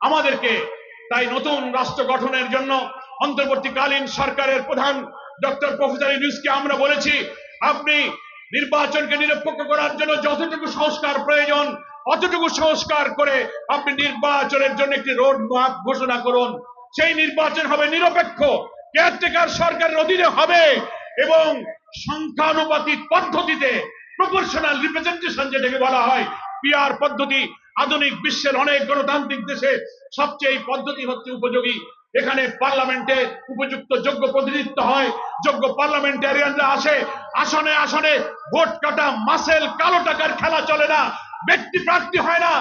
আমাদেরকে। তাই নতুন রাষ্ট্র গঠনের জন্য অন্তর্বর্তীকালীন সরকারের প্রধান ডক্টর প্রফেসর ইউনূসকে আমরা বলেছি, আপনি নির্বাচনকে নিরপেক্ষ করার জন্য যতটুকু সংস্কার প্রয়োজন অতটুকু সংস্কার করে আপনি নির্বাচনের জন্য একটি রোড ম্যাপ ঘোষণা করুন। সেই নির্বাচন হবে নিরপেক্ষ, কেয়ারটেকার সরকারের অধীনে হবে এবং সংখ্যানুপাতিক পদ্ধতিতে, প্রপোর্শনাল রিপ্রেজেন্টেশন যেটাকে বলা হয়, পিআর পদ্ধতি। আধুনিক বিশ্বের অনেক গণতান্ত্রিক দেশে সবচেয়ে এই পদ্ধতি হচ্ছে উপযোগী। এখানে পার্লামেন্টে উপযুক্ত যোগ্য প্রতিনিধিত্ব হয়, যোগ্য পার্লামেন্টারিয়ানরা আসে, আসনে আসনে ভোট কাটা মাসেল কালো টাকার খেলা চলে না, ব্যক্তি প্রার্থী হয় না,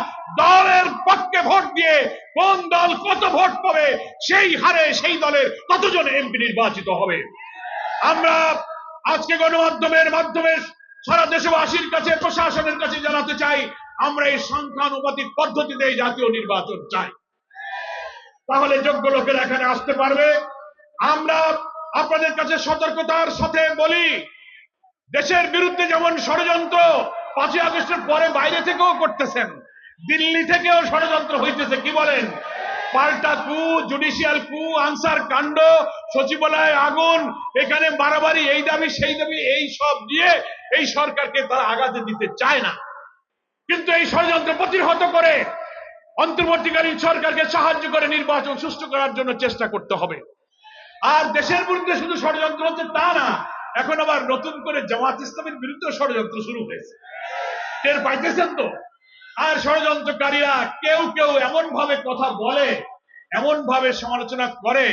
দলের পক্ষে ভোট দিয়ে কোন দল কত ভোট পাবে সেই হারে সেই দলের ততজন এমপি নির্বাচিত হবে। আমরা আজকে গণমাধ্যমের মাধ্যমে সারা দেশবাসীর কাছে, প্রশাসনের কাছে জানাতে চাই, আমরা এই সংখ্যানুপাতিক পদ্ধতিতে জাতীয় নির্বাচন চাই, তাহলে যোগ্য লোকেরা এখানে আসতে পারবে। আমরা আপনাদের কাছে সতর্কতার সাথে বলি, দেশের বিরুদ্ধে যেমন ষড়যন্ত্র 5ই আগস্টের পরে বাইরে থেকেও করতেছেন, দিল্লি থেকেও ষড়যন্ত্র হইতেছে। কি বলেন? পাল্টা কু, জুডিশিয়াল কু, আনসার কাণ্ড, সচিবালয়ে আগুন, এখানে বাড়াবাড়ি, এই দাবি সেই দাবি, এই সব দিয়ে এই সরকারকে তারা আগাতে দিতে চায় না। কিন্তু এই ষড়যন্ত্র প্রতিহত করে অন্তর্বর্তীকালীন সরকারকে সাহায্য করে নির্বাচন সুষ্ঠু করার জন্য চেষ্টা করতে হবে। আর দেশের বিরুদ্ধে শুধু ষড়যন্ত্র হচ্ছে তা না, এখন আবার নতুন করে জামাত ইসলামের বিরুদ্ধে ষড়যন্ত্র শুরু হয়েছে, টের পাইতেছেন তো? আর ষড়যন্ত্রকারীরা কেউ কেউ এমন ভাবে কথা বলে, এমন ভাবে সমালোচনা করে,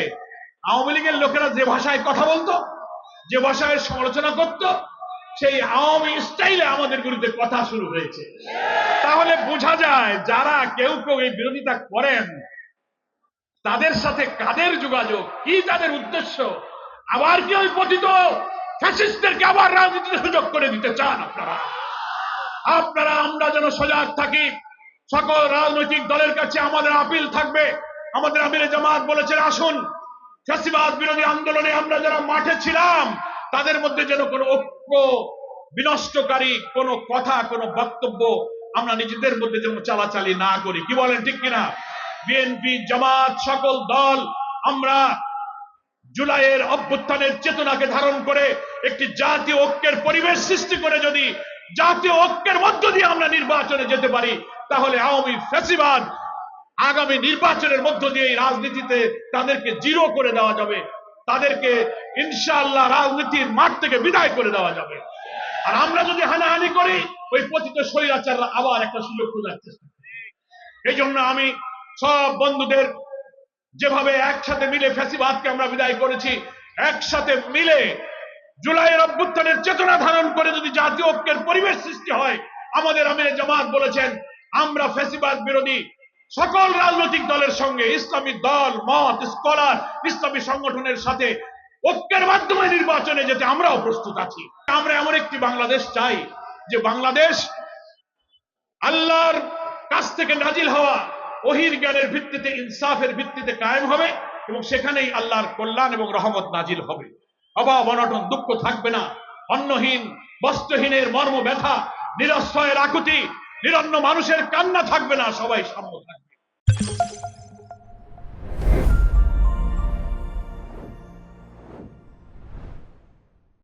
আওয়ামী লীগের লোকেরা যে ভাষায় কথা বলতো, যে ভাষায় সমালোচনা করত, সেই আওয়ামী স্টাইলে আমাদের বিরুদ্ধে কথা শুরু হয়েছে। তাহলে বোঝা যায় যারা কেউ কেউ এই বিরোধিতা করেন তাদের সাথে কাদের যোগাযোগ, কি তাদের উদ্দেশ্য। আবার কি ওই পতিত ফ্যাসিস্টদেরকে আবার রাজনীতিতে সুযোগ করে দিতে চান আপনারা? আমরা যেন সজাগ থাকি। সকল রাজনৈতিক দলের কাছে আমাদের আপিল থাকবে, আমাদের আমিরে জামাত বলেছেন, আসুন ফ্যাসিবাদ বিরোধী আন্দোলনে আমরা যারা মাঠে ছিলাম তাদের মধ্যে যেন কোনো ঐক্য বিনষ্টকারী কোনো কথা, কোনো বক্তব্য আমরা নিজেদের মধ্যে যেন চালাচালি না করি। কি বলেন, ঠিক কিনা? বিএনপি, জামাত, সকল দল আমরা জুলাইয়ের অভ্যুত্থানের চেতনাকে ধারণ করে একটি জাতীয় ঐক্যের পরিবেশ সৃষ্টি করে যদি জাতীয় ঐক্যের মধ্য দিয়ে আমরা নির্বাচনে যেতে পারি, তাহলে আওয়ামী ফ্যাসিবাদ আগামী নির্বাচনের মধ্য দিয়ে রাজনীতিতে তাদেরকে জিরো করে দেওয়া যাবে, তাদেরকে ইনশাআল্লাহ রাজনীতির মাঠ থেকে বিদায় করে দেওয়া যাবে। আর আমরা যদি হানাহানি করি, ওই পতিত স্বৈরাচাররা আবার একটা সুযোগ খোঁজার চেষ্টা করে। এই জন্য আমি সব বন্ধুদের, যেভাবে একসাথে মিলে ফ্যাসিবাদকে আমরা বিদায় করেছি, একসাথে মিলে জুলাইয়ের অভ্যুত্থানের চেতনা ধারণ করে যদি জাতীয় ঐক্যের পরিবেশ সৃষ্টি হয়, আমাদের আমিরে জামাত বলেছেন, আমরা ফ্যাসিবাদ বিরোধী সকল রাজনৈতিক দলের সঙ্গে, ইসলামী দল, মত, স্কলার, ইসলামী সংগঠনের সাথে ঐক্যের মাধ্যমে নির্বাচনে যেতে আমরাও প্রস্তুত আছি। আমরা এমন একটি বাংলাদেশ চাই যে বাংলাদেশ আল্লাহর কাছ থেকে নাজিল হওয়া ওহির জ্ঞানের ভিত্তিতে, ইনসাফের ভিত্তিতে কায়েম হবে এবং সেখানেই আল্লাহর কল্যাণ এবং রহমত নাজিল হবে। অভাব অনটন দুঃখ থাকবে না, অন্নহীন বস্ত্রহীনের মর্ম ব্যথা, নিরাশ্রয়ের আকুতি, নিরন্ন মানুষের কান্না থাকবে না, সবাই সাম্য থাকবে।